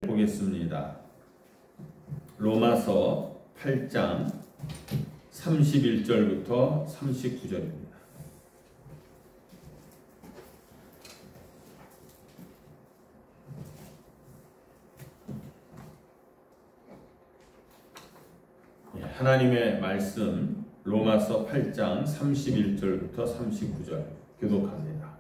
보겠습니다. 로마서 8장 31절부터 39절입니다. 하나님의 말씀 로마서 8장 31절부터 39절 교독합니다.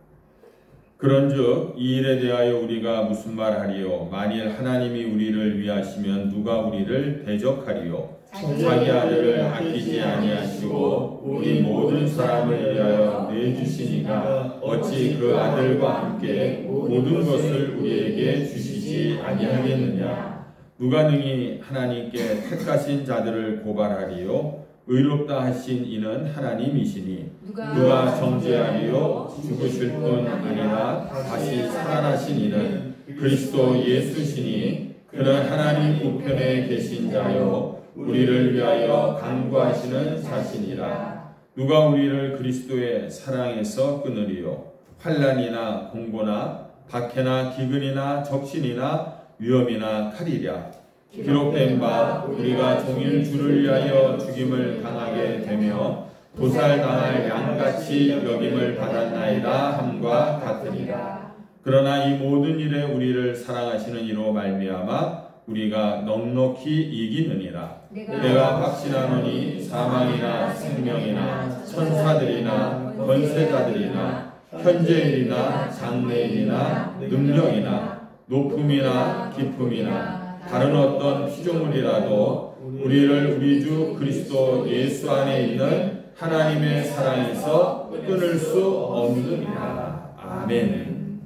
그런즉 이 일에 대하여 우리가 무슨 말하리요? 만일 하나님이 우리를 위하시면 누가 우리를 대적하리요? 자기 아들을 아끼지 아니하시고 우리 모든 사람을 위하여 내주시니가 어찌 그 아들과 함께 모든 것을 우리에게 주시지 아니하겠느냐? 누가 능히 하나님께 택하신 자들을 고발하리요? 의롭다 하신 이는 하나님이시니 누가 정죄하리요? 죽으실 뿐 아니라 다시 살아나신 이는 그리스도 예수시니 그는 하나님 우편에 계신 자요 우리를 위하여 간구하시는 자신이라. 누가 우리를 그리스도의 사랑에서 끊으리요? 환난이나 공고나 박해나 기근이나 적신이나 위험이나 칼이랴. 기록된 바 우리가 종일 주를 위하여 죽임을 당하게 되며 도살당할 양같이 여김을 받았나이다 함과 같으리라. 그러나 이 모든 일에 우리를 사랑하시는 이로 말미암아 우리가 넉넉히 이기느니라. 내가 확신하노니 사망이나 생명이나 천사들이나 권세자들이나 현재일이나 장래일이나 능력이나 높음이나 깊음이나 다른 어떤 피조물이라도 우리를 우리 주 그리스도 예수 안에 있는 하나님의 사랑에서 끊을 수 없느니라. 아멘.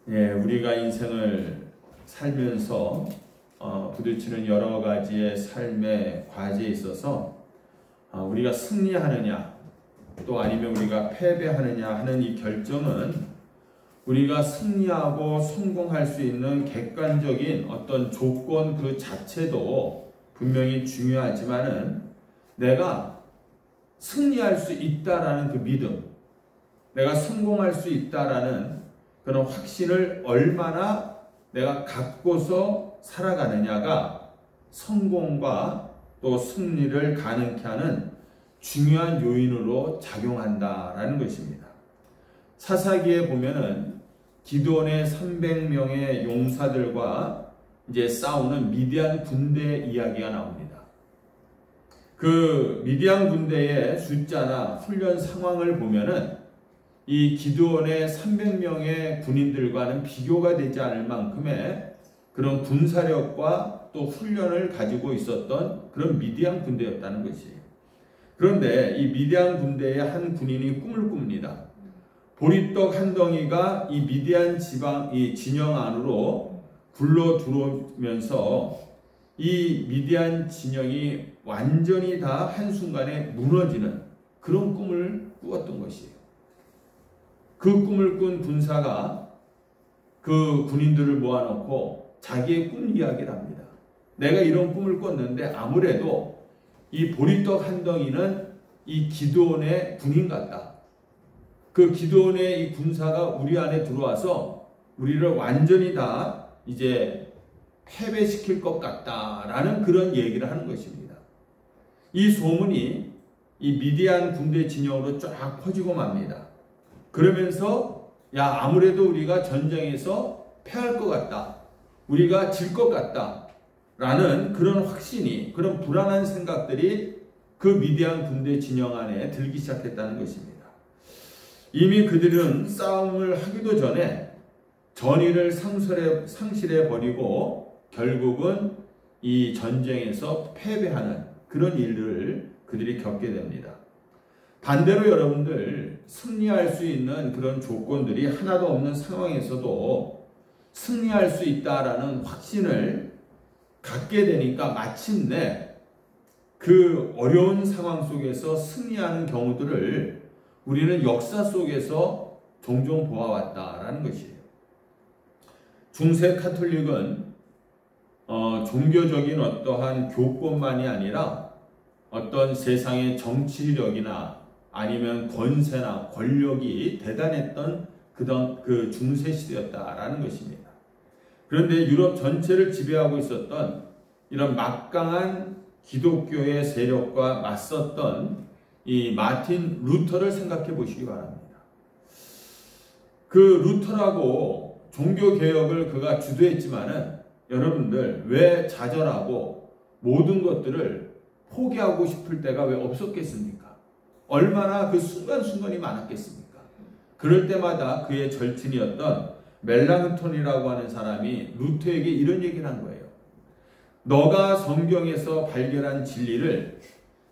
우리가 인생을 살면서 부딪히는 여러 가지의 삶의 과제에 있어서 우리가 승리하느냐 또 아니면 우리가 패배하느냐 하는 이 결정은 우리가 승리하고 성공할 수 있는 객관적인 어떤 조건 그 자체도 분명히 중요하지만은 내가 승리할 수 있다라는 그 믿음, 내가 성공할 수 있다라는 그런 확신을 얼마나 내가 갖고서 살아가느냐가 성공과 또 승리를 가능케 하는 중요한 요인으로 작용한다라는 것입니다. 사사기에 보면은 기드온의 300명의 용사들과 이제 싸우는 미디안 군대 이야기가 나옵니다. 그 미디안 군대의 숫자나 훈련 상황을 보면은 이 기드온의 300명의 군인들과는 비교가 되지 않을 만큼의 그런 군사력과 또 훈련을 가지고 있었던 그런 미디안 군대였다는 것이에요. 그런데 이 미디안 군대의 한 군인이 꿈을 꿉니다. 보리떡 한 덩이가 이 미디안 지방 이 진영 안으로 굴러 들어오면서 이 미디안 진영이 완전히 다 한순간에 무너지는 그런 꿈을 꾸었던 것이에요. 그 꿈을 꾼 군사가 그 군인들을 모아놓고 자기의 꿈 이야기를 합니다. 내가 이런 꿈을 꿨는데 아무래도 이 보리떡 한 덩이는 이 기드온의 군인 같다. 그 기드온의 이 군사가 우리 안에 들어와서 우리를 완전히 다 이제 패배시킬 것 같다라는 그런 얘기를 하는 것입니다. 이 소문이 이 미디안 군대 진영으로 쫙 퍼지고 맙니다. 그러면서 아무래도 우리가 전쟁에서 패할 것 같다. 우리가 질 것 같다. 라는 그런 확신이, 그런 불안한 생각들이 그 미디안 군대 진영 안에 들기 시작했다는 것입니다. 이미 그들은 싸움을 하기도 전에 전의를 상실해 버리고 결국은 이 전쟁에서 패배하는 그런 일들을 그들이 겪게 됩니다. 반대로 여러분들 승리할 수 있는 그런 조건들이 하나도 없는 상황에서도 승리할 수 있다라는 확신을 갖게 되니까 마침내 그 어려운 상황 속에서 승리하는 경우들을 우리는 역사 속에서 종종 보아왔다라는 것이에요. 중세 카톨릭은 종교적인 어떠한 교권만이 아니라 어떤 세상의 정치력이나 아니면 권세나 권력이 대단했던 그 중세 시대였다라는 것입니다. 그런데 유럽 전체를 지배하고 있었던 이런 막강한 기독교의 세력과 맞섰던 이 마틴 루터를 생각해 보시기 바랍니다. 그 루터라고 종교개혁을 그가 주도했지만은 여러분들 왜 좌절하고 모든 것들을 포기하고 싶을 때가 왜 없었겠습니까? 얼마나 그 순간순간이 많았겠습니까? 그럴 때마다 그의 절친이었던 멜랑톤이라고 하는 사람이 루터에게 이런 얘기를 한 거예요. 너가 성경에서 발견한 진리를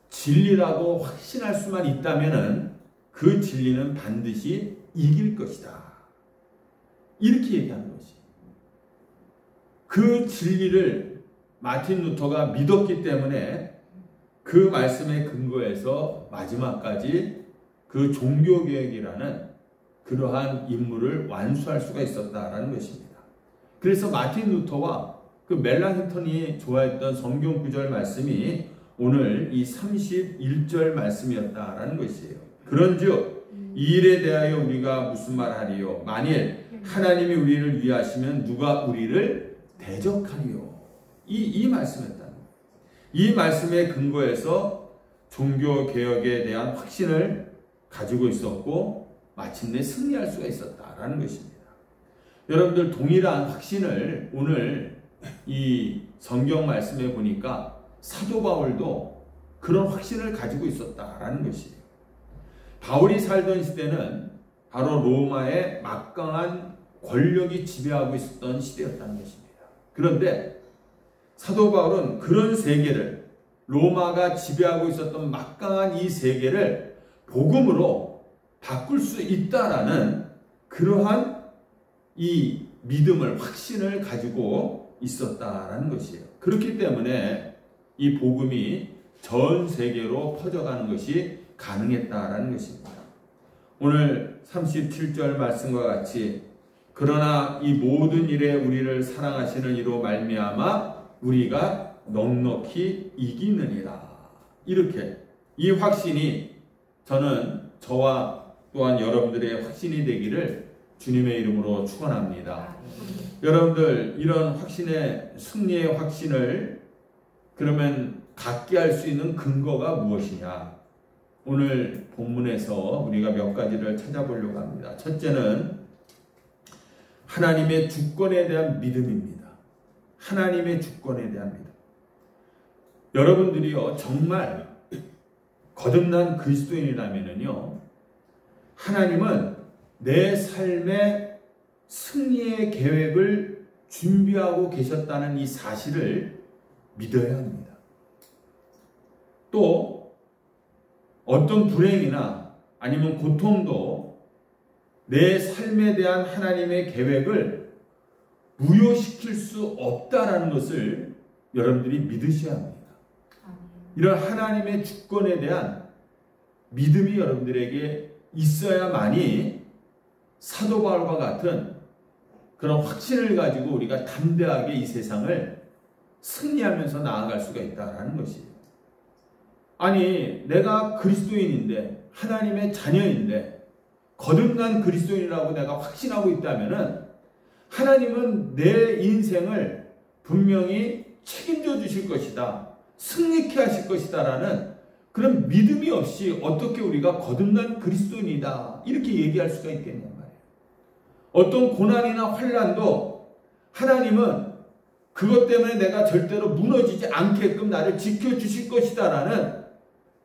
진리라고 확신할 수만 있다면은 그 진리는 반드시 이길 것이다. 이렇게 얘기하는 것이. 그 진리를 마틴 루터가 믿었기 때문에 그 말씀에 근거해서 마지막까지 그 종교개혁이라는 그러한 임무를 완수할 수가 있었다라는 것입니다. 그래서 마틴 루터와 그 멜랑톤이 좋아했던 성경 구절 말씀이 오늘 이 31절 말씀이었다라는 것이에요. 그런즉 이 일에 대하여 우리가 무슨 말하리요? 만일 하나님이 우리를 위하시면 누가 우리를 대적하리요? 이 말씀이었다. 이 말씀에 근거해서 종교개혁에 대한 확신을 가지고 있었고 마침내 승리할 수가 있었다라는 것입니다. 여러분들 동일한 확신을 오늘 이 성경 말씀에 보니까 사도 바울도 그런 확신을 가지고 있었다라는 것이에요. 바울이 살던 시대는 바로 로마의 막강한 권력이 지배하고 있었던 시대였다는 것입니다. 그런데 사도 바울은 그런 세계를, 로마가 지배하고 있었던 막강한 이 세계를 복음으로 바꿀 수 있다라는 그러한 이 믿음을, 확신을 가지고 있었다라는 것이에요. 그렇기 때문에 이 복음이 전 세계로 퍼져가는 것이 가능했다라는 것입니다. 오늘 37절 말씀과 같이 그러나 이 모든 일에 우리를 사랑하시는 이로 말미암아 우리가 넉넉히 이기느니라. 이렇게 이 확신이 저와 또한 여러분들의 확신이 되기를 주님의 이름으로 축원합니다. 여러분들 이런 확신의 승리의 확신을 그러면 갖게 할 수 있는 근거가 무엇이냐? 오늘 본문에서 우리가 몇 가지를 찾아보려고 합니다. 첫째는 하나님의 주권에 대한 믿음입니다. 하나님의 주권에 대한 믿음. 여러분들이요 정말 거듭난 그리스도인이라면은요 하나님은 내 삶의 승리의 계획을 준비하고 계셨다는 이 사실을 믿어야 합니다. 또 어떤 불행이나 아니면 고통도 내 삶에 대한 하나님의 계획을 무효시킬 수 없다라는 것을 여러분들이 믿으셔야 합니다. 이런 하나님의 주권에 대한 믿음이 여러분들에게 있어야만이 사도 바울과 같은 그런 확신을 가지고 우리가 담대하게 이 세상을 승리하면서 나아갈 수가 있다는 것이에요. 아니 내가 그리스도인인데 하나님의 자녀인데 거듭난 그리스도인이라고 내가 확신하고 있다면은 하나님은 내 인생을 분명히 책임져 주실 것이다. 승리케 하실 것이다라는 그런 믿음이 없이 어떻게 우리가 거듭난 그리스도인이다 이렇게 얘기할 수가 있겠냐 말이에요. 어떤 고난이나 환난도 하나님은 그것 때문에 내가 절대로 무너지지 않게끔 나를 지켜주실 것이다라는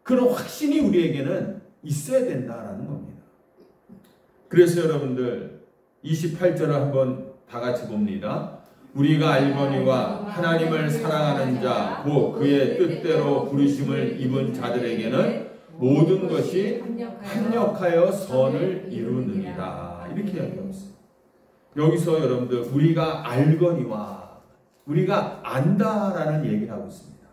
그런 확신이 우리에게는 있어야 된다라는 겁니다. 그래서 여러분들 28절을 한번 다 같이 봅니다. 우리가 알거니와 하나님을 사랑하는 자, 곧 그의 뜻대로 부르심을 입은 자들에게는 모든 것이 합력하여 선을 이루느니라. 이렇게 얘기하고 있어요. 여기서 여러분들 우리가 알거니와 우리가 안다라는 얘기를 하고 있습니다.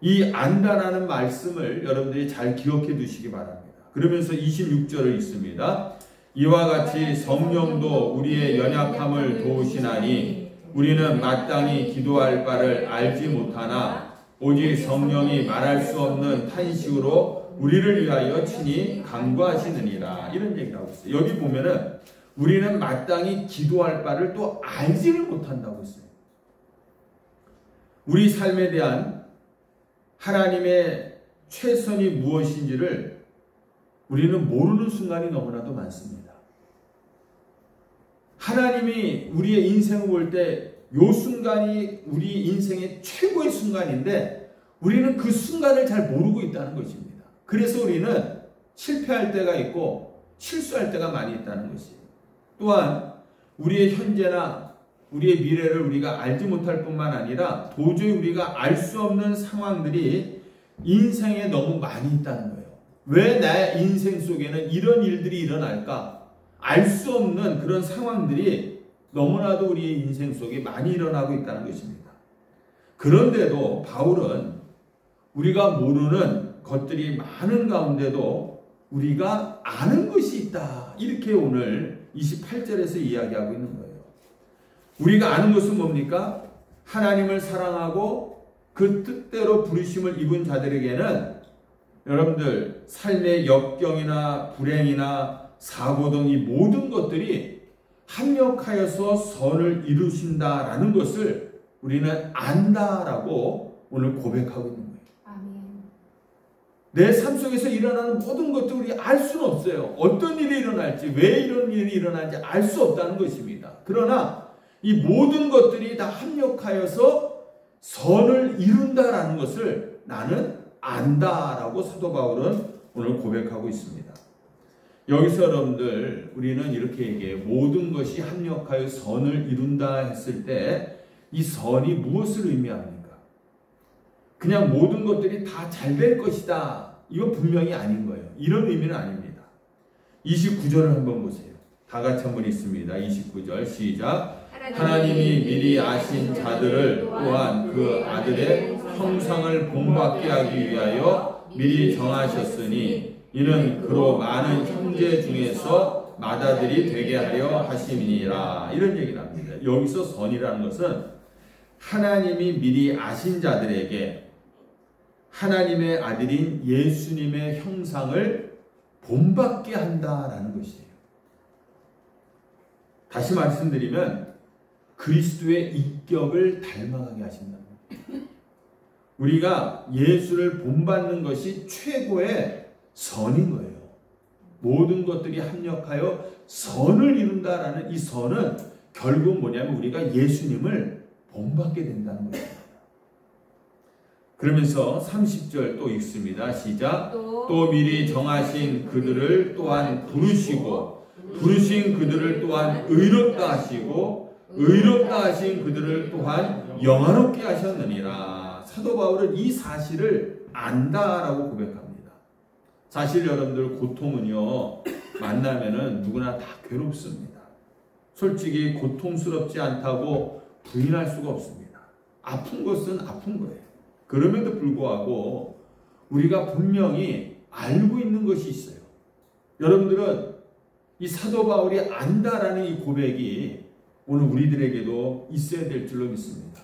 이 안다라는 말씀을 여러분들이 잘 기억해 두시기 바랍니다. 그러면서 26절을 읽습니다. 이와 같이 성령도 우리의 연약함을 도우시나니 우리는 마땅히 기도할 바를 알지 못하나 오직 성령이 말할 수 없는 탄식으로 우리를 위하여 친히 간구하시느니라. 이런 얘기를 하고 있어요. 여기 보면은 우리는 마땅히 기도할 바를 또 알지를 못한다고 했어요. 우리 삶에 대한 하나님의 최선이 무엇인지를 우리는 모르는 순간이 너무나도 많습니다. 하나님이 우리의 인생을 볼 때 요 순간이 우리 인생의 최고의 순간인데 우리는 그 순간을 잘 모르고 있다는 것입니다. 그래서 우리는 실패할 때가 있고 실수할 때가 많이 있다는 것이에요. 또한 우리의 현재나 우리의 미래를 우리가 알지 못할 뿐만 아니라 도저히 우리가 알 수 없는 상황들이 인생에 너무 많이 있다는 거예요. 왜 나의 인생 속에는 이런 일들이 일어날까? 알 수 없는 그런 상황들이 너무나도 우리의 인생 속에 많이 일어나고 있다는 것입니다. 그런데도 바울은 우리가 모르는 것들이 많은 가운데도 우리가 아는 것이 있다. 이렇게 오늘 28절에서 이야기하고 있는 거예요. 우리가 아는 것은 뭡니까? 하나님을 사랑하고 그 뜻대로 부르심을 입은 자들에게는 여러분들 삶의 역경이나 불행이나 사고 등 이 모든 것들이 합력하여서 선을 이루신다라는 것을 우리는 안다라고 오늘 고백하고 있는 거예요. 아멘. 내 삶 속에서 일어나는 모든 것도 우리 알 수는 없어요. 어떤 일이 일어날지, 왜 이런 일이 일어나는지 알 수 없다는 것입니다. 그러나 이 모든 것들이 다 합력하여서 선을 이룬다라는 것을 나는 안다라고 사도 바울은 오늘 고백하고 있습니다. 여기서 여러분들 우리는 이렇게 얘기해요. 모든 것이 합력하여 선을 이룬다 했을 때 이 선이 무엇을 의미합니까? 그냥 모든 것들이 다 잘 될 것이다. 이건 분명히 아닌 거예요. 이런 의미는 아닙니다. 29절을 한번 보세요. 다 같이 한번 읽습니다. 29절 시작. 하나님이 미리 아신 자들을 또한 그 아들의 형상을 본받게 하기 위하여 미리 정하셨으니 이는 그로 많은 형제 중에서 맏아들이 되게 하려 하심이니라. 이런 얘기를 합니다. 여기서 선이라는 것은 하나님이 미리 아신 자들에게 하나님의 아들인 예수님의 형상을 본받게 한다라는 것이에요. 다시 말씀드리면 그리스도의 인격을 닮아가게 하신다는 거예요. 우리가 예수를 본받는 것이 최고의 선인 거예요. 모든 것들이 합력하여 선을 이룬다라는 이 선은 결국 뭐냐면 우리가 예수님을 본받게 된다는 것입니다. 그러면서 30절 또 읽습니다. 시작. 또 미리 정하신 그들을 또한 부르시고 부르신 그들을 또한 의롭다 하시고 의롭다 하신 그들을 또한 영화롭게 하셨느니라. 사도 바울은 이 사실을 안다라고 고백합니다. 사실 여러분들 고통은요 만나면은 누구나 다 괴롭습니다. 솔직히 고통스럽지 않다고 부인할 수가 없습니다. 아픈 것은 아픈 거예요. 그럼에도 불구하고 우리가 분명히 알고 있는 것이 있어요. 여러분들은 이 사도 바울이 안다라는 이 고백이 오늘 우리들에게도 있어야 될 줄로 믿습니다.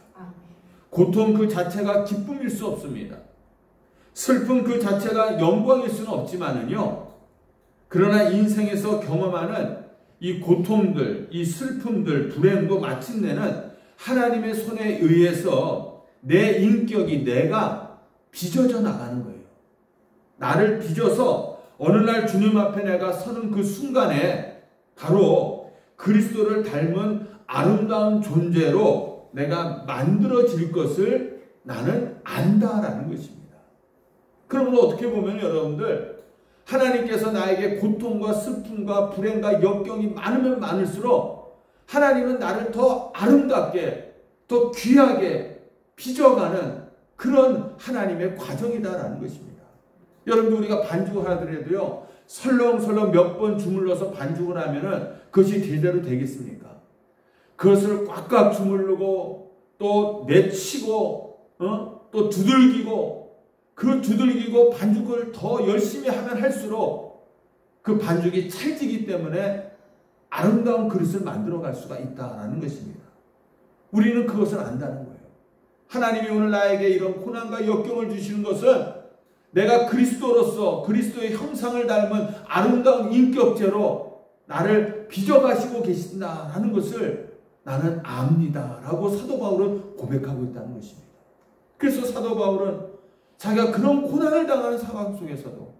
고통 그 자체가 기쁨일 수 없습니다. 슬픔 그 자체가 영광일 수는 없지만은요. 그러나 인생에서 경험하는 이 고통들, 이 슬픔들, 불행도 마침내는 하나님의 손에 의해서 내 인격이 내가 빚어져 나가는 거예요. 나를 빚어서 어느 날 주님 앞에 내가 서는 그 순간에 바로 그리스도를 닮은 아름다운 존재로 내가 만들어질 것을 나는 안다라는 것입니다. 그러면 어떻게 보면 여러분들 하나님께서 나에게 고통과 슬픔과 불행과 역경이 많으면 많을수록 하나님은 나를 더 아름답게 더 귀하게 빚어가는 그런 하나님의 과정이다라는 것입니다. 여러분들 우리가 반죽을 하더라도요 설렁설렁 몇 번 주물러서 반죽을 하면은 그것이 제대로 되겠습니까? 그것을 꽉꽉 주물르고 또 내치고 또 두들기고 그 두들기고 반죽을 더 열심히 하면 할수록 그 반죽이 찰지기 때문에 아름다운 그릇을 만들어갈 수가 있다라는 것입니다. 우리는 그것을 안다는 거예요. 하나님이 오늘 나에게 이런 고난과 역경을 주시는 것은 내가 그리스도로서 그리스도의 형상을 닮은 아름다운 인격체로 나를 빚어가시고 계신다라는 것을 나는 압니다 라고 사도 바울은 고백하고 있다는 것입니다. 그래서 사도 바울은 자기가 그런 고난을 당하는 상황 속에서도,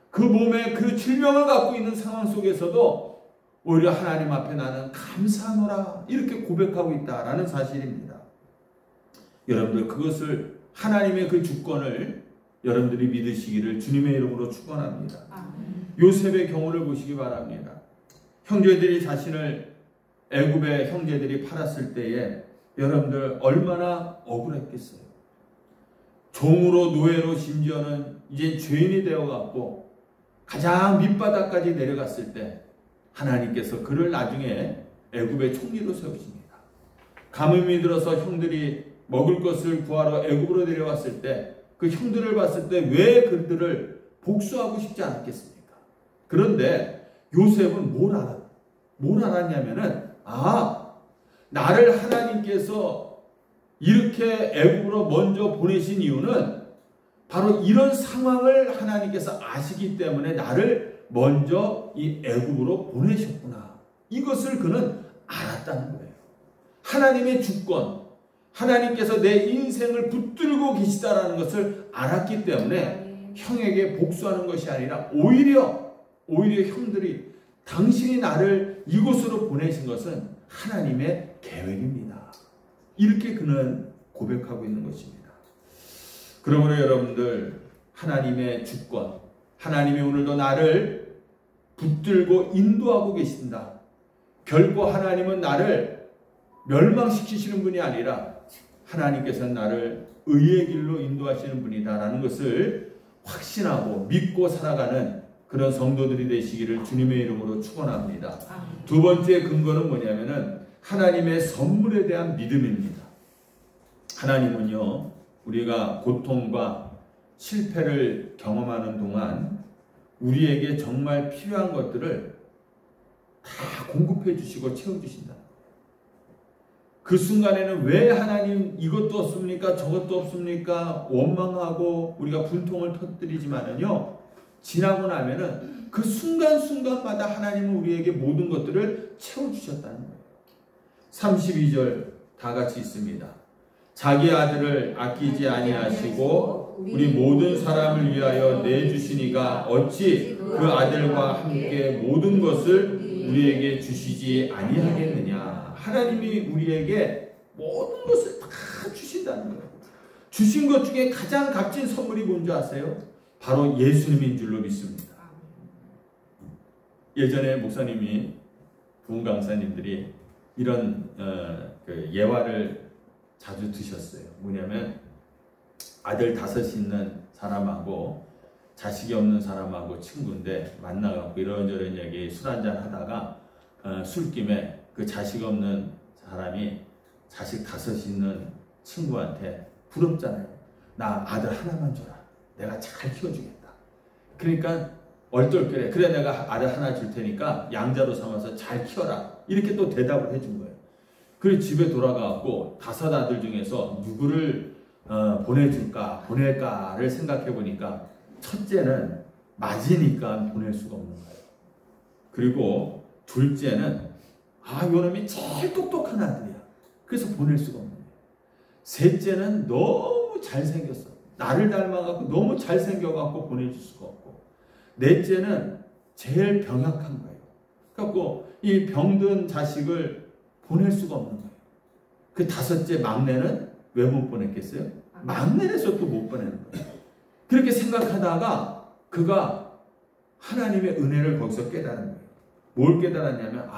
그 몸에 그 질병을 갖고 있는 상황 속에서도 오히려 하나님 앞에 나는 감사하노라 이렇게 고백하고 있다라는 사실입니다. 여러분들, 그것을, 하나님의 그 주권을 여러분들이 믿으시기를 주님의 이름으로 축원합니다. 요셉의 경우를 보시기 바랍니다. 형제들이 자신을 애굽의 형제들이 팔았을 때에 여러분들 얼마나 억울했겠어요. 종으로, 노예로, 심지어는 이제 죄인이 되어갖고 가장 밑바닥까지 내려갔을 때 하나님께서 그를 나중에 애굽의 총리로 세우십니다. 가뭄이 들어서 형들이 먹을 것을 구하러 애굽으로 내려왔을 때 그 형들을 봤을 때 왜 그들을 복수하고 싶지 않았겠습니까? 그런데 요셉은 뭘 알았냐면은, 나를 하나님께서 이렇게 애굽으로 먼저 보내신 이유는 바로 이런 상황을 하나님께서 아시기 때문에 나를 먼저 이 애굽으로 보내셨구나. 이것을 그는 알았다는 거예요. 하나님의 주권, 하나님께서 내 인생을 붙들고 계시다라는 것을 알았기 때문에 형에게 복수하는 것이 아니라 오히려 형들이, 당신이 나를 이곳으로 보내신 것은 하나님의 계획입니다. 이렇게 그는 고백하고 있는 것입니다. 그러므로 여러분들, 하나님의 주권, 하나님이 오늘도 나를 붙들고 인도하고 계신다. 결코 하나님은 나를 멸망시키시는 분이 아니라 하나님께서는 나를 의의 길로 인도하시는 분이다라는 것을 확신하고 믿고 살아가는 그런 성도들이 되시기를 주님의 이름으로 축원합니다. 두 번째 근거는 뭐냐면은 하나님의 선물에 대한 믿음입니다. 하나님은요, 우리가 고통과 실패를 경험하는 동안 우리에게 정말 필요한 것들을 다 공급해 주시고 채워주신다. 그 순간에는 왜 하나님 이것도 없습니까? 저것도 없습니까? 원망하고 우리가 분통을 터뜨리지만은요, 지나고 나면은 그 순간순간마다 하나님은 우리에게 모든 것들을 채워주셨다는 거예요. 32절 다 같이 있습니다. 자기 아들을 아끼지 아니하시고 우리 모든 사람을 위하여 내주시니가 어찌 그 아들과 함께 모든 것을 우리에게 주시지 아니하겠느냐. 하나님이 우리에게 모든 것을 다 주신다는 거예요. 주신 것 중에 가장 값진 선물이 뭔지 아세요? 바로 예수님인 줄로 믿습니다. 예전에 목사님이, 부흥 강사님들이 이런 그 예화를 자주 드셨어요. 뭐냐면 아들 5이 있는 사람하고 자식이 없는 사람하고 친구인데 만나갖고 이런저런 얘기 술 한잔 하다가 술김에 그 자식 없는 사람이 자식 5이 있는 친구한테 부럽잖아요. 나 아들 하나만 줘라. 내가 잘 키워주겠다. 그러니까 얼떨결에 그래 내가 아들 하나 줄 테니까 양자로 삼아서 잘 키워라. 이렇게 또 대답을 해준 거예요. 그래서 집에 돌아가고 5 아들 중에서 누구를 보낼까를 생각해 보니까 첫째는 맞으니까 보낼 수가 없는 거예요. 그리고 둘째는 요놈이 제일 똑똑한 아들이야. 그래서 보낼 수가 없는 거예요. 셋째는 너무 잘생겼어. 나를 닮아갖고 너무 잘생겨갖고 보내줄 수가 없고, 넷째는 제일 병약한 거예요. 그래갖고 이 병든 자식을 보낼 수가 없는 거예요. 그 5째 막내는 왜 못 보냈겠어요? 막내라서 또 못 보내는 거예요. 그렇게 생각하다가 그가 하나님의 은혜를 거기서 깨달은 거예요. 뭘 깨달았냐면,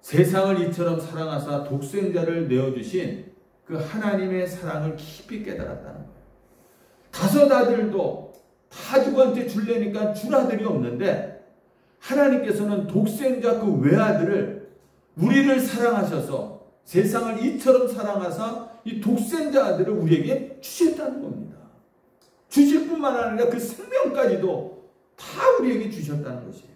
세상을 이처럼 사랑하사 독생자를 내어주신 그 하나님의 사랑을 깊이 깨달았다는 거예요. 5 아들도 다 누구한테 줄래니까 줄 아들이 없는데 하나님께서는 독생자 그 외아들을, 우리를 사랑하셔서 세상을 이처럼 사랑하사 이 독생자 아들을 우리에게 주셨다는 겁니다. 주실 뿐만 아니라 그 생명까지도 다 우리에게 주셨다는 것이에요.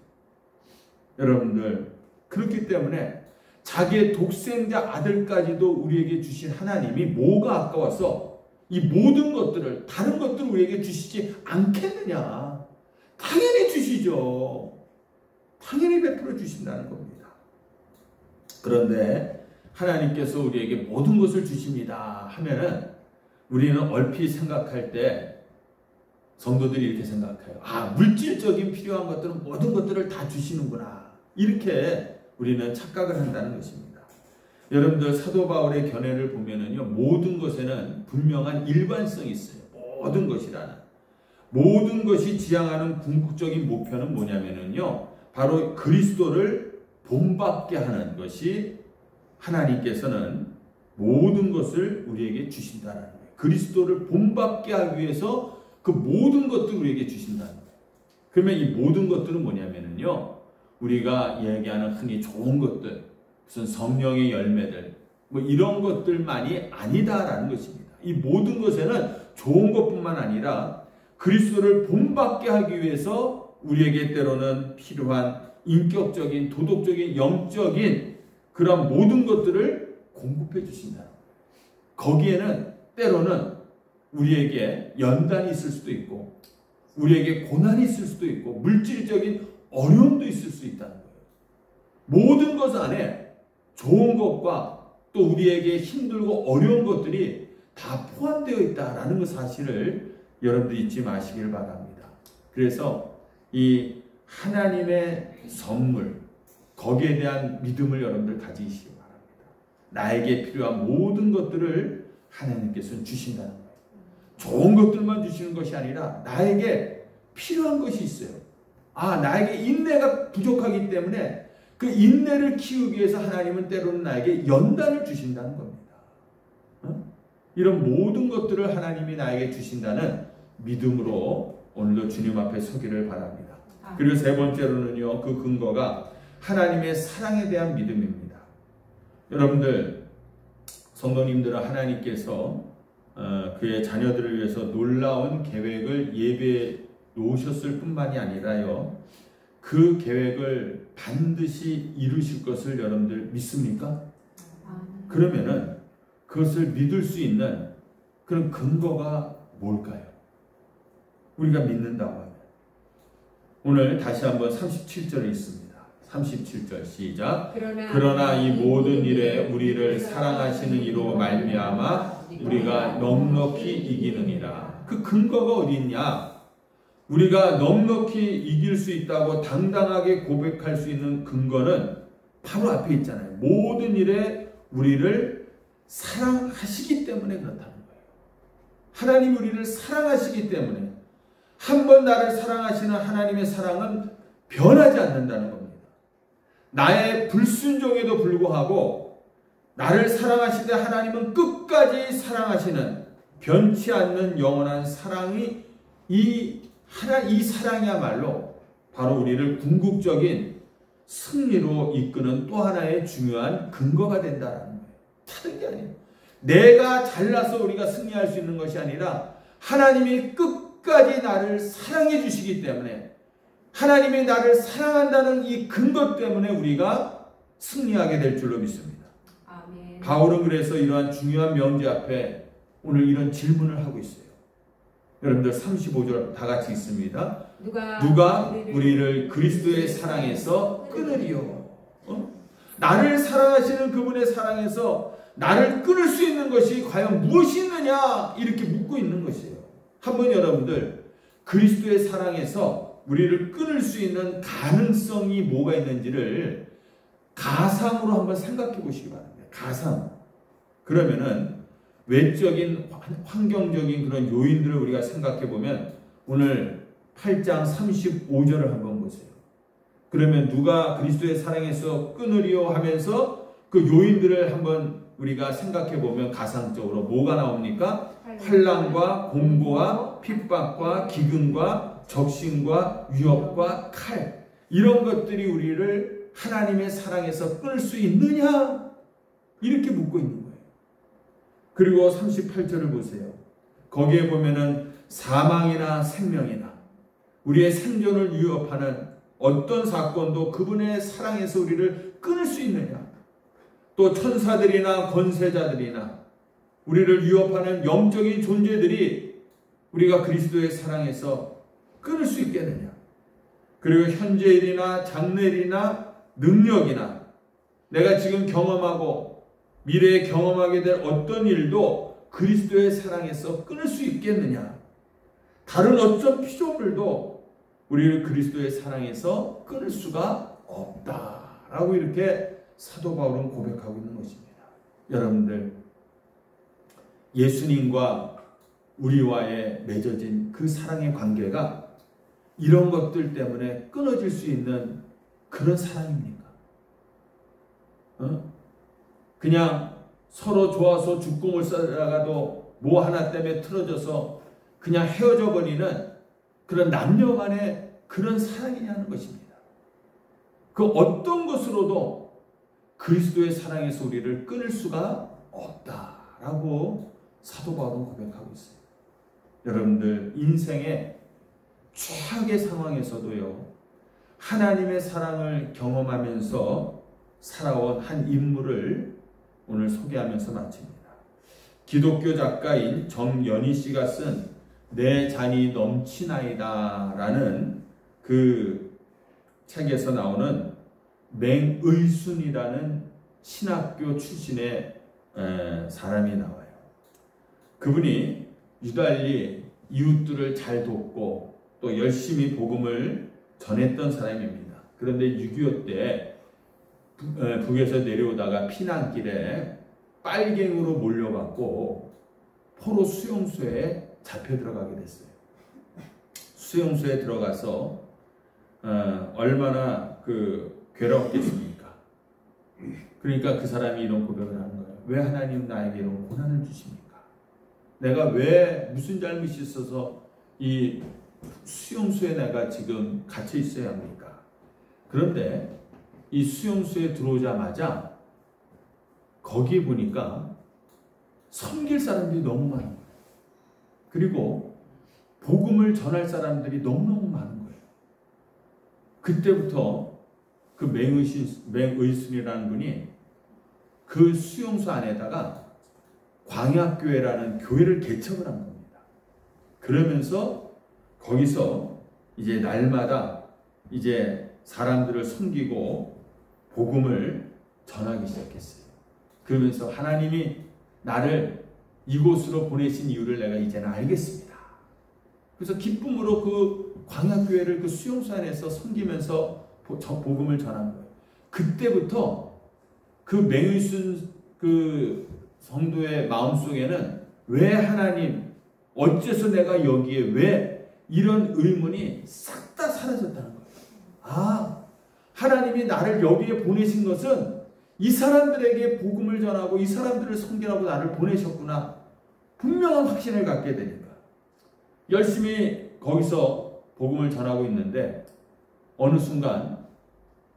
여러분들, 그렇기 때문에 자기의 독생자 아들까지도 우리에게 주신 하나님이 뭐가 아까워서 이 모든 것들을, 다른 것들을 우리에게 주시지 않겠느냐. 당연히 주시죠. 당연히 베풀어 주신다는 겁니다. 그런데 하나님께서 우리에게 모든 것을 주십니다 하면은 우리는 얼핏 생각할 때 성도들이 이렇게 생각해요. 아, 물질적인 필요한 것들은 모든 것들을 다 주시는구나. 이렇게 우리는 착각을 한다는 것입니다. 여러분들 사도 바울의 견해를 보면은요, 모든 것에는 분명한 일관성이 있어요. 모든 것이라는. 모든 것이 지향하는 궁극적인 목표는 뭐냐면은요, 바로 그리스도를 본받게 하는 것이 하나님께서는 모든 것을 우리에게 주신다는 거예요. 그리스도를 본받게 하기 위해서 그 모든 것들을 우리에게 주신다는 거예요. 그러면 이 모든 것들은 뭐냐면은요, 우리가 얘기하는 흔히 좋은 것들, 무슨 성령의 열매들, 뭐 이런 것들만이 아니다라는 것입니다. 이 모든 것에는 좋은 것뿐만 아니라 그리스도를 본받게 하기 위해서 우리에게 때로는 필요한 인격적인, 도덕적인, 영적인 그런 모든 것들을 공급해 주신다. 거기에는 때로는 우리에게 연단이 있을 수도 있고, 우리에게 고난이 있을 수도 있고, 물질적인 어려움도 있을 수 있다는 거예요. 모든 것 안에 좋은 것과 또 우리에게 힘들고 어려운 것들이 다 포함되어 있다라는 그 사실을 여러분들 잊지 마시길 바랍니다. 그래서 이 하나님의 선물, 거기에 대한 믿음을 여러분들 가지시기 바랍니다. 나에게 필요한 모든 것들을 하나님께서는 주신다는 거예요. 좋은 것들만 주시는 것이 아니라 나에게 필요한 것이 있어요. 아, 나에게 인내가 부족하기 때문에 그 인내를 키우기 위해서 하나님은 때로는 나에게 연단을 주신다는 겁니다. 이런 모든 것들을 하나님이 나에게 주신다는 믿음으로 오늘도 주님 앞에 서기를 바랍니다. 그리고 세 번째로는요, 그 근거가 하나님의 사랑에 대한 믿음입니다. 여러분들, 성도님들은 하나님께서 그의 자녀들을 위해서 놀라운 계획을 예배해 놓으셨을 뿐만이 아니라요, 그 계획을 반드시 이루실 것을 여러분들 믿습니까? 그러면은 그것을 믿을 수 있는 그런 근거가 뭘까요? 우리가 믿는다고 하면 오늘 다시 한번 37절에 있습니다. 37절 시작. 그러나 이 모든 일에 우리를 사랑하시는 이로 말미암아 우리가 넉넉히 이기느니라. 그 근거가 어디 있냐? 우리가 넉넉히 이길 수 있다고 당당하게 고백할 수 있는 근거는 바로 앞에 있잖아요. 모든 일에 우리를 사랑하시기 때문에 그렇다는 거예요. 하나님 우리를 사랑하시기 때문에, 한 번 나를 사랑하시는 하나님의 사랑은 변하지 않는다는 겁니다. 나의 불순종에도 불구하고 나를 사랑하시되 하나님은 끝까지 사랑하시는 변치 않는 영원한 사랑이 이 사랑이야말로 바로 우리를 궁극적인 승리로 이끄는 또 하나의 중요한 근거가 된다는 거예요. 다른 게 아니에요. 내가 잘나서 우리가 승리할 수 있는 것이 아니라 하나님이 끝까지 나를 사랑해 주시기 때문에, 하나님이 나를 사랑한다는 이 근거 때문에 우리가 승리하게 될 줄로 믿습니다. 아멘. 바울은 그래서 이러한 중요한 명제 앞에 오늘 이런 질문을 하고 있어요. 여러분들 35절 다 같이 있습니다. 누가 우리를 그리스도의 사랑에서 끊으리요? 나를 사랑하시는 그분의 사랑에서 나를 끊을 수 있는 것이 과연 무엇이 있느냐? 이렇게 묻고 있는 것이에요. 한번 여러분들 그리스도의 사랑에서 우리를 끊을 수 있는 가능성이 뭐가 있는지를 가상으로 한번 생각해 보시기 바랍니다. 가상. 그러면은 외적인 환경적인 그런 요인들을 우리가 생각해 보면 오늘 8장 35절을 한번 보세요. 그러면 누가 그리스도의 사랑에서 끊으리요 하면서 그 요인들을 한번 우리가 생각해 보면 가상적으로 뭐가 나옵니까? 환난과 공고와 핍박과 기근과 적신과 위협과 칼, 이런 것들이 우리를 하나님의 사랑에서 끊을 수 있느냐? 이렇게 묻고 있는 거예요. 그리고 38절을 보세요. 거기에 보면은 사망이나 생명이나 우리의 생존을 위협하는 어떤 사건도 그분의 사랑에서 우리를 끊을 수 있느냐? 또 천사들이나 권세자들이나 우리를 위협하는 영적인 존재들이 우리가 그리스도의 사랑에서 끊을 수 있겠느냐? 그리고 현재일이나 장래일이나 능력이나 내가 지금 경험하고 미래에 경험하게 될 어떤 일도 그리스도의 사랑에서 끊을 수 있겠느냐? 다른 어떤 피조물도 우리를 그리스도의 사랑에서 끊을 수가 없다라고 이렇게 사도 바울은 고백하고 있는 것입니다. 여러분들, 예수님과 우리와의 맺어진 그 사랑의 관계가 이런 것들 때문에 끊어질 수 있는 그런 사랑입니까? 그냥 서로 좋아서 죽공을 써다가도 뭐 하나 때문에 틀어져서 그냥 헤어져 버리는 그런 남녀 간의 그런 사랑이냐는 것입니다. 그 어떤 것으로도 그리스도의 사랑에서 우리를 끊을 수가 없다라고 사도 바울은 고백하고 있어요. 여러분들, 인생의 최악의 상황에서도요, 하나님의 사랑을 경험하면서 살아온 한 인물을 오늘 소개하면서 마칩니다. 기독교 작가인 정연희 씨가 쓴 내 잔이 넘치나이다 라는 그 책에서 나오는 맹의순이라는 신학교 출신의 사람이 나와요. 그분이 유달리 이웃들을 잘 돕고 또 열심히 복음을 전했던 사람입니다. 그런데 6.25 때 북에서 내려오다가 피난길에 빨갱이로 몰려갖고 포로 수용소에 잡혀 들어가게 됐어요. 수용소에 들어가서 얼마나 괴롭겠습니까? 그러니까 그 사람이 이런 고백을 하는 거예요. 왜 하나님 나에게 이런 고난을 주십니까? 내가 왜 무슨 잘못이 있어서 이 수용소에 내가 지금 갇혀 있어야 합니까? 그런데 이 수용소에 들어오자마자 거기 보니까 섬길 사람들이 너무 많은 거예요. 그리고 복음을 전할 사람들이 너무너무 많은 거예요. 그때부터 그 맹의순이라는 분이 그 수용소 안에다가 광야교회라는 교회를 개척을 한 겁니다. 그러면서 거기서 이제 날마다 이제 사람들을 섬기고 복음을 전하기 시작했어요. 그러면서 하나님이 나를 이곳으로 보내신 이유를 내가 이제는 알겠습니다. 그래서 기쁨으로 그 광야교회를 그 수용소 안에서 섬기면서 복음을 전한 거예요. 그때부터 그 맹의순 그 성도의 마음속에는 왜 하나님, 어째서 내가 여기에 왜 이런 의문이 싹 다 사라졌다는 거예요. 아, 하나님이 나를 여기에 보내신 것은 이 사람들에게 복음을 전하고 이 사람들을 섬기라고 나를 보내셨구나. 분명한 확신을 갖게 되니까 열심히 거기서 복음을 전하고 있는데 어느 순간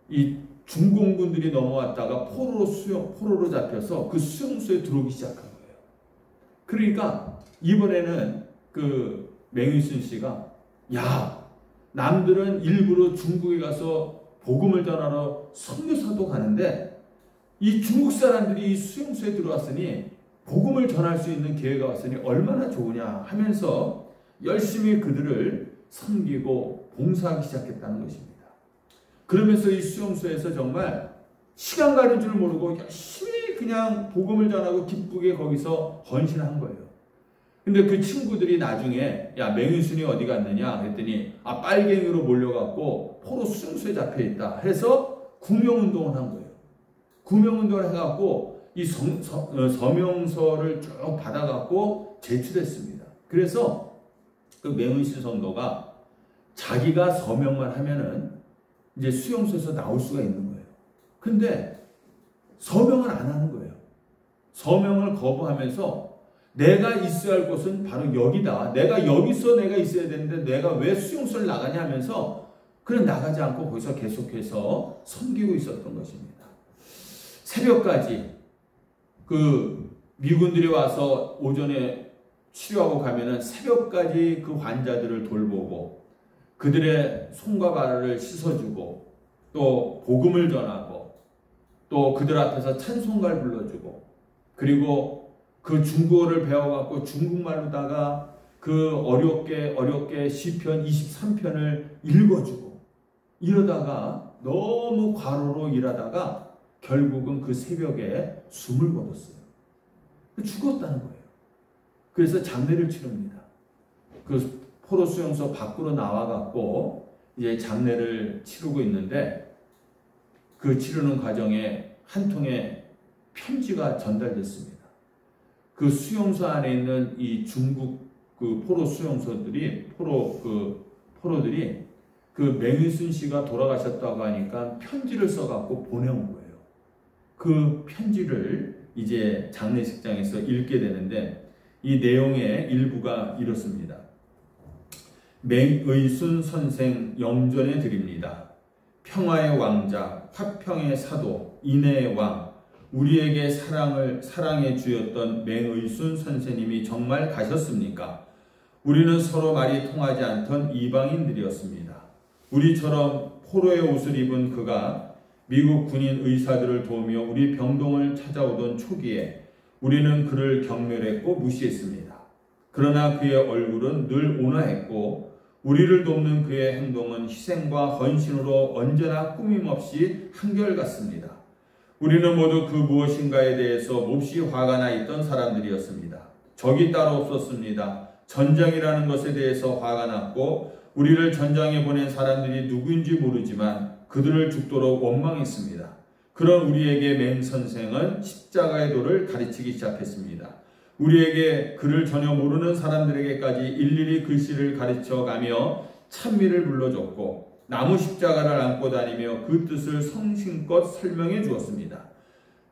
이 중공군들이 넘어왔다가 포로로 잡혀서 그 수용소에 들어오기 시작한 거예요. 그러니까 이번에는 그 맹의순 씨가 야, 남들은 일부러 중국에 가서 복음을 전하러 선교사도 가는데 이 중국 사람들이 이 수용소에 들어왔으니 복음을 전할 수 있는 기회가 왔으니 얼마나 좋으냐 하면서 열심히 그들을 섬기고 봉사하기 시작했다는 것입니다. 그러면서 이 수용소에서 정말 시간 가는 줄 모르고 열심히 그냥 복음을 전하고 기쁘게 거기서 헌신한 거예요. 근데 그 친구들이 나중에 야, 맹의순이 어디 갔느냐 했더니 아, 빨갱이로 몰려갖고 포로 수용소에 잡혀있다 해서 구명운동을 한 거예요. 구명운동을 해갖고 이 서명서를 쭉 받아갖고 제출했습니다. 그래서 그 맹의순 성도가 자기가 서명만 하면은 이제 수용소에서 나올 수가 있는 거예요. 근데 서명을 안 하는 거예요. 서명을 거부하면서 내가 있어야 할 곳은 바로 여기다. 내가 여기서 내가 있어야 되는데 내가 왜 수용소를 나가냐 하면서 그냥 나가지 않고 거기서 계속해서 섬기고 있었던 것입니다. 새벽까지 그 미군들이 와서 오전에 치료하고 가면은 새벽까지 그 환자들을 돌보고 그들의 손과 발을 씻어주고 또 복음을 전하고 또 그들 앞에서 찬송가를 불러주고 그리고 그 중국어를 배워갖고 중국말로다가 그 어렵게 시편 23편을 읽어주고 이러다가 너무 과로로 일하다가 결국은 그 새벽에 숨을 거뒀어요. 죽었다는 거예요. 그래서 장례를 치릅니다. 그 포로 수용소 밖으로 나와갖고 이제 장례를 치르고 있는데 그 치르는 과정에 한 통의 편지가 전달됐습니다. 그 수용소 안에 있는 이 중국 그 포로 수용소들이 포로들이 그 맹의순 씨가 돌아가셨다고 하니까 편지를 써갖고 보내온 거예요. 그 편지를 이제 장례식장에서 읽게 되는데 이 내용의 일부가 이렇습니다. 맹의순 선생 영전해 드립니다. 평화의 왕자, 화평의 사도, 인애의 왕, 우리에게 사랑해 주었던 맹의순 선생님이 정말 가셨습니까? 우리는 서로 말이 통하지 않던 이방인들이었습니다. 우리처럼 포로의 옷을 입은 그가 미국 군인 의사들을 도우며 우리 병동을 찾아오던 초기에 우리는 그를 경멸했고 무시했습니다. 그러나 그의 얼굴은 늘 온화했고 우리를 돕는 그의 행동은 희생과 헌신으로 언제나 꾸밈없이 한결같습니다. 우리는 모두 그 무엇인가에 대해서 몹시 화가 나 있던 사람들이었습니다. 적이 따로 없었습니다. 전쟁이라는 것에 대해서 화가 났고 우리를 전장에 보낸 사람들이 누구인지 모르지만 그들을 죽도록 원망했습니다. 그런 우리에게 맹 선생은 십자가의 도를 가르치기 시작했습니다. 우리에게 그를 전혀 모르는 사람들에게까지 일일이 글씨를 가르쳐가며 찬미를 불러줬고 나무 십자가를 안고 다니며 그 뜻을 성심껏 설명해 주었습니다.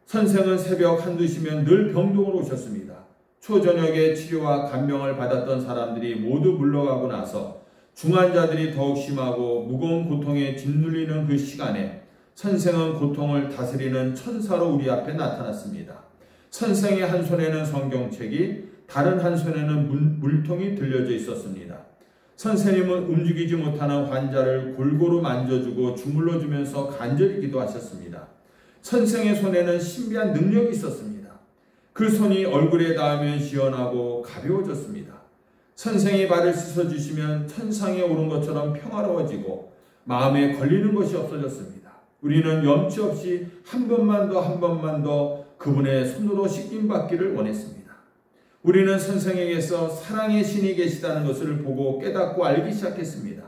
선생은 새벽 한두 시면 늘 병동으로 오셨습니다. 초저녁에 치료와 간병을 받았던 사람들이 모두 물러가고 나서 중환자들이 더욱 심하고 무거운 고통에 짓눌리는 그 시간에 선생은 고통을 다스리는 천사로 우리 앞에 나타났습니다. 선생의 한 손에는 성경책이 다른 한 손에는 물통이 들려져 있었습니다. 선생님은 움직이지 못하는 환자를 골고루 만져주고 주물러주면서 간절히 기도하셨습니다. 선생의 손에는 신비한 능력이 있었습니다. 그 손이 얼굴에 닿으면 시원하고 가벼워졌습니다. 선생이 발을 씻어주시면 천상에 오른 것처럼 평화로워지고 마음에 걸리는 것이 없어졌습니다. 우리는 염치 없이 한 번만 더 그분의 손으로 씻김받기를 원했습니다. 우리는 선생에게서 사랑의 신이 계시다는 것을 보고 깨닫고 알기 시작했습니다.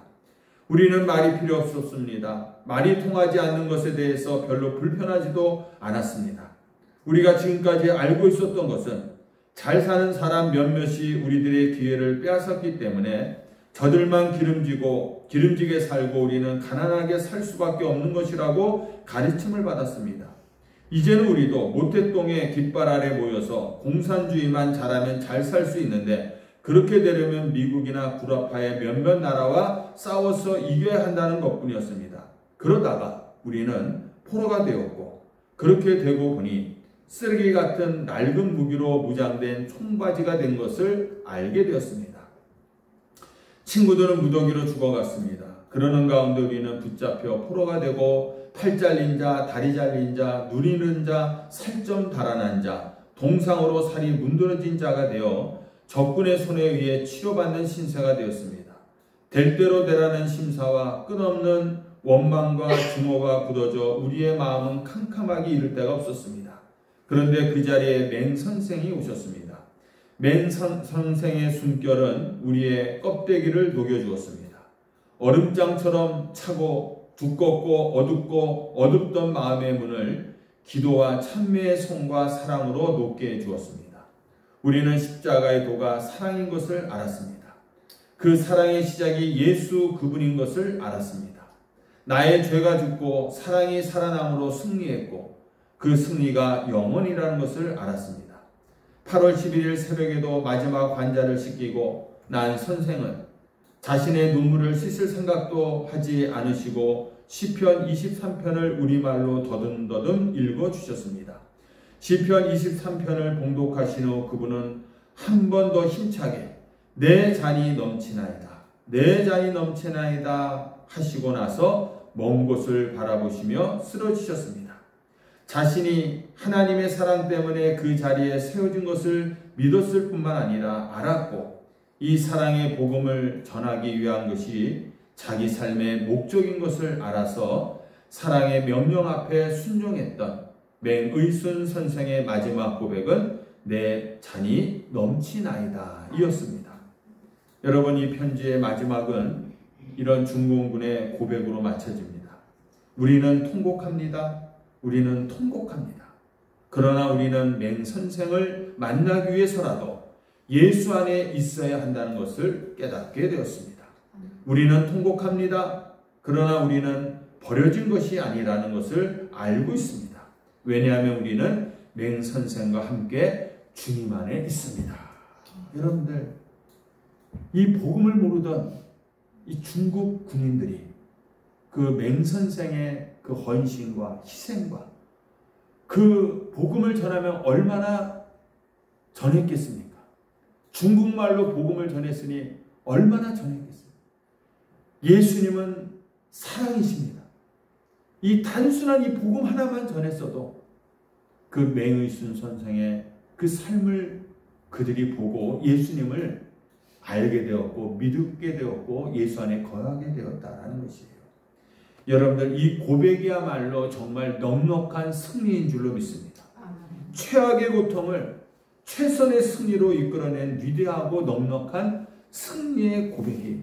우리는 말이 필요 없었습니다. 말이 통하지 않는 것에 대해서 별로 불편하지도 않았습니다. 우리가 지금까지 알고 있었던 것은 잘 사는 사람 몇몇이 우리들의 기회를 빼앗았기 때문에 저들만 기름지게 살고 우리는 가난하게 살 수밖에 없는 것이라고 가르침을 받았습니다. 이제는 우리도 모태똥의 깃발 아래 모여서 공산주의만 잘하면 잘 살 수 있는데 그렇게 되려면 미국이나 구라파의 몇몇 나라와 싸워서 이겨야 한다는 것뿐이었습니다. 그러다가 우리는 포로가 되었고 그렇게 되고 보니 쓰레기 같은 낡은 무기로 무장된 총바지가 된 것을 알게 되었습니다. 친구들은 무더기로 죽어갔습니다. 그러는 가운데 우리는 붙잡혀 포로가 되고 팔 잘린 자, 다리 잘린 자, 눈 잃은 자, 살 좀 달아난 자, 동상으로 살이 문드러진 자가 되어 적군의 손에 의해 치료받는 신세가 되었습니다. 될 대로 되라는 심사와 끝없는 원망과 증오가 굳어져 우리의 마음은 캄캄하게 이를 데가 없었습니다. 그런데 그 자리에 맹 선생이 오셨습니다. 맹 선생의 숨결은 우리의 껍데기를 녹여주었습니다. 얼음장처럼 차고 두껍고 어둡고 어둡던 마음의 문을 기도와 찬미의 손과 사랑으로 녹게 해주었습니다. 우리는 십자가의 도가 사랑인 것을 알았습니다. 그 사랑의 시작이 예수 그분인 것을 알았습니다. 나의 죄가 죽고 사랑이 살아남으로 승리했고 그 승리가 영원이라는 것을 알았습니다. 8월 11일 새벽에도 마지막 환자를 씻기고 난 선생은 자신의 눈물을 씻을 생각도 하지 않으시고 시편 23편을 우리말로 더듬더듬 읽어주셨습니다. 시편 23편을 봉독하신 후 그분은 한 번 더 힘차게 내 잔이 넘치나이다, 내 잔이 넘치나이다 하시고 나서 먼 곳을 바라보시며 쓰러지셨습니다. 자신이 하나님의 사랑 때문에 그 자리에 세워진 것을 믿었을 뿐만 아니라 알았고 이 사랑의 복음을 전하기 위한 것이 자기 삶의 목적인 것을 알아서 사랑의 명령 앞에 순종했던 맹의순 선생의 마지막 고백은 내 잔이 넘치나이다 이었습니다. 여러분, 이 편지의 마지막은 이런 중공군의 고백으로 마쳐집니다. 우리는 통곡합니다. 우리는 통곡합니다. 그러나 우리는 맹선생을 만나기 위해서라도 예수 안에 있어야 한다는 것을 깨닫게 되었습니다. 우리는 통곡합니다. 그러나 우리는 버려진 것이 아니라는 것을 알고 있습니다. 왜냐하면 우리는 맹선생과 함께 주님 안에 있습니다. 여러분들, 이 복음을 모르던 이 중국 군인들이 그 맹선생의 그 헌신과 희생과 그 복음을 전하면 얼마나 전했겠습니까? 중국말로 복음을 전했으니 얼마나 전했겠어요? 예수님은 사랑이십니다. 이 단순한 이 복음 하나만 전했어도 그 맹의순 선생의 그 삶을 그들이 보고 예수님을 알게 되었고 믿게 되었고 예수 안에 거하게 되었다라는 것이에요. 여러분들, 이 고백이야말로 정말 넉넉한 승리인 줄로 믿습니다. 최악의 고통을 최선의 승리로 이끌어낸 위대하고 넉넉한 승리의 고백이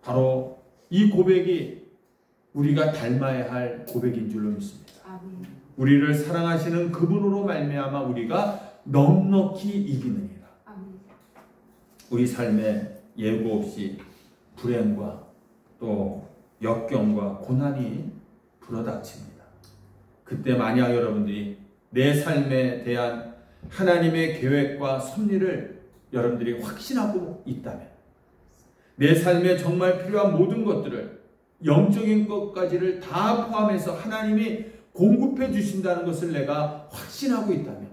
바로 이 고백이 우리가 닮아야 할 고백인 줄로 믿습니다. 우리를 사랑하시는 그분으로 말미암아 우리가 넉넉히 이기느니라. 우리 삶에 예고 없이 불행과 또 역경과 고난이 불어닥칩니다. 그때 만약 여러분들이 내 삶에 대한 하나님의 계획과 섭리를 여러분들이 확신하고 있다면, 내 삶에 정말 필요한 모든 것들을, 영적인 것까지를 다 포함해서 하나님이 공급해 주신다는 것을 내가 확신하고 있다면,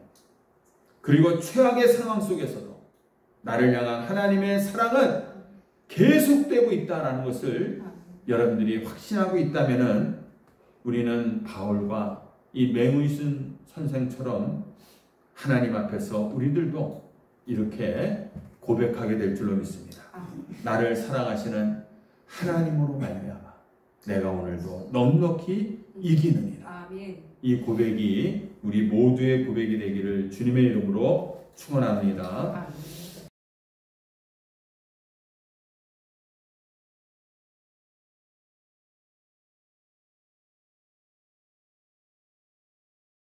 그리고 최악의 상황 속에서도 나를 향한 하나님의 사랑은 계속되고 있다는 것을 여러분들이 확신하고 있다면 우리는 바울과 이 맹의순 선생처럼 하나님 앞에서 우리들도 이렇게 고백하게 될 줄로 믿습니다. 나를 사랑하시는 하나님으로 말미암아 내가 오늘도 넉넉히 이기느니라. 이 고백이 우리 모두의 고백이 되기를 주님의 이름으로 축원합니다.